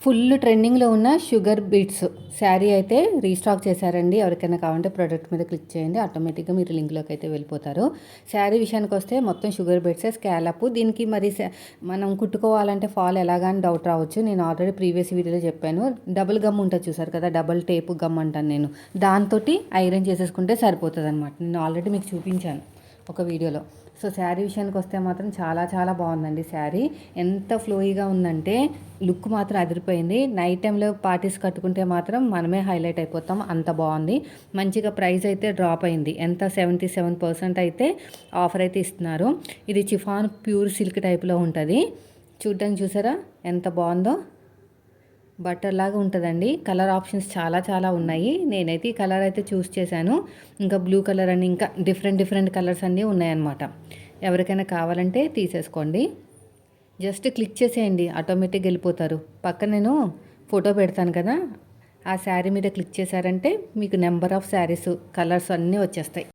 Full ట్రెండింగ్లో ఉన్న sugar beads sari అయితే రీస్టాక్ చేశారండి. ఎవరికైనా కావాలంటే ప్రోడక్ట్ మీద క్లిక్ చేయండి, ఆటోమేటిక్గా మీరు లింక్లోకి అయితే వెళ్ళిపోతారు. శారీ విషయానికి వస్తే మొత్తం షుగర్ బీట్సే, స్కాలప్. దీనికి మరి మనం కుట్టుకోవాలంటే ఫాల్ ఎలాగాని డౌట్ రావచ్చు. నేను ఆల్రెడీ ప్రీవియస్ వీడియోలో చెప్పాను. డబుల్ గమ్ ఉంటుంది చూసారు కదా, డబుల్ టేప్ గమ్ అంటాను నేను. దాంతో ఐరన్ చేసేసుకుంటే సరిపోతుంది అనమాట. నేను ఆల్రెడీ మీకు చూపించాను ఒక వీడియోలో. సో శారీ విషయానికి వస్తే మాత్రం చాలా చాలా బాగుందండి. శారీ ఎంత ఫ్లోయిగా ఉందంటే లుక్ మాత్రం అదిరిపోయింది. నైట్ టైంలో పార్టీస్ కట్టుకుంటే మాత్రం మనమే హైలైట్ అయిపోతాం, అంత బాగుంది. మంచిగా ప్రైస్ అయితే డ్రాప్ అయింది. ఎంత 77% అయితే ఆఫర్ అయితే ఇస్తున్నారు. ఇది చిఫాన్ ప్యూర్ సిల్క్ టైప్లో ఉంటుంది. చూడడానికి చూసారా ఎంత బాగుందో, బటర్ లాగా ఉంటుందండి. కలర్ ఆప్షన్స్ చాలా చాలా ఉన్నాయి. నేనైతే ఈ కలర్ అయితే చూస్ చేశాను. ఇంకా బ్లూ కలర్ అని ఇంకా డిఫరెంట్ కలర్స్ అన్నీ ఉన్నాయన్నమాట. ఎవరికైనా కావాలంటే తీసేసుకోండి. జస్ట్ క్లిక్ చేసేయండి, ఆటోమేటిక్గా వెళ్ళిపోతారు. పక్కన నేను ఫోటో పెడతాను కదా, ఆ శారీ మీద క్లిక్ చేశారంటే మీకు నెంబర్ ఆఫ్ శారీస్, కలర్స్ అన్నీ వచ్చేస్తాయి.